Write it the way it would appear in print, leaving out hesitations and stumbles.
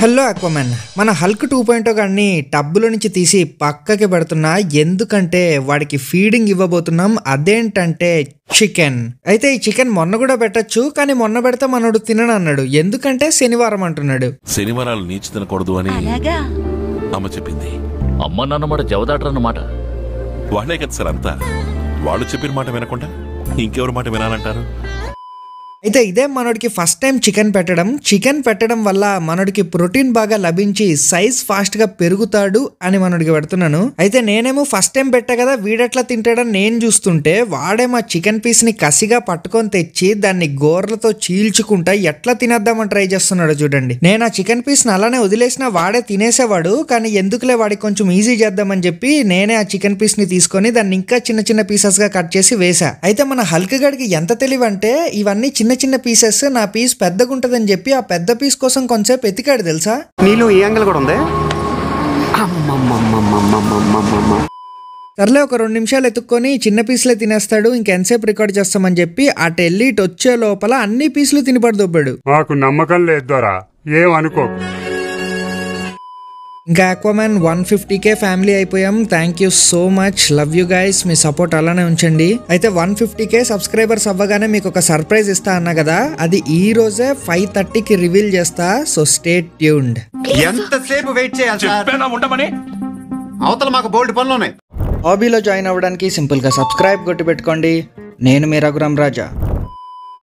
Hello అక్వామన్, మన Hulk 2.0 గాన్ని టబ్బులో నుంచి తీసి పక్కకి పెడుతున్నా. ఎందుకంటే వాడికి ఫీడింగ్ ఇవ్వబోతున్నాం. అదేంటంటే చికెన్. అయితే ఈ చికెన్ మొన్న కూడా పెట్టచ్చు, కానీ మొన్న పెడితే మనోడు తినను అన్నాడు. ఎందుకంటే శనివారం అంటున్నాడు. శనివారాలు నీచి తినకూడదు అని అమ్మ చెప్పింది. అమ్మ నాన్న మాట జవదాటరన్నమాట. వాళ్ళే కదా సార్ అంతా. వాళ్ళు చెప్పిన మాట వినకుండా ఇంకెవరి మాట వినాలంటారు? అయితే ఇదే మనోడికి ఫస్ట్ టైం చికెన్ పెట్టడం వల్ల మనోడికి ప్రోటీన్ బాగా లభించి సైజ్ ఫాస్ట్ గా పెరుగుతాడు అని మనోడికి పెడుతున్నాను. అయితే నేనేమో ఫస్ట్ టైం పెట్టా కదా, వీడెట్లా తింటాడని నేను చూస్తుంటే వాడేమో చికెన్ పీస్ ని కసిగా పట్టుకొని తెచ్చి దాన్ని గోర్లతో చీల్చుకుంటా ఎట్లా తినేద్దామని ట్రై చేస్తున్నాడు చూడండి. నేను ఆ చికెన్ పీస్ ని అలానే వదిలేసినా వాడే తినేసేవాడు. కానీ ఎందుకులే వాడికి కొంచెం ఈజీ చేద్దామని చెప్పి నేనే ఆ చికెన్ పీస్ ని తీసుకొని దాన్ని ఇంకా చిన్న చిన్న పీసెస్ గా కట్ చేసి వేసా. అయితే మన హల్క్ గడికి ఎంత తెలివంటే ఇవన్నీ చిన్న చిన్న పీసెస్, నా పీస్ పెద్దగా ఉంటదని చెప్పి ఆ పెద్ద పీస్ కోసం కొంచెంసేపు ఎతికాడు తెలుసా. నీలో ఈ యాంగిల్ కూడా ఉంది. సర్లే ఒక 2 నిమిషాలు ఎత్తుక్కొని చిన్న పీసులే తినేస్తాడు, ఇంకెంతసేపు రికార్డ్ చేస్తామని చెప్పి అటు వెళ్ళి ఇటు వచ్చే లోపల అన్ని పీసులు తినిపడి దొబ్బాడు. మాకు నమ్మకం లేదు దొరా, ఏం అనుకో. ఇంకా అక్వామన్ 150K ఫ్యామిలీ అయిపోయాం. Thank you so much, love you guys. Me support అలానే ఉంచండి. అయితే 150K సబ్స్క్రైబర్స్ అవ్వగానే మీకు ఒక సర్ప్రైజ్ ఇస్తా అన్నా కదా, అది ఈ రోజే 5:30కి రివీల్ చేస్తా. So stay tuned. ఎంతసేపు వెయిట్ చేయాలి సార్? అవతల మాకు బోల్డ్ పనులు ఉన్నాయి. హాబీలో జాయిన్ అవ్వడానికి సింపుల్ గా సబ్స్క్రైబ్ కొట్టి పెట్టుకోండి. నేను మీ రఘురామ్ రాజా.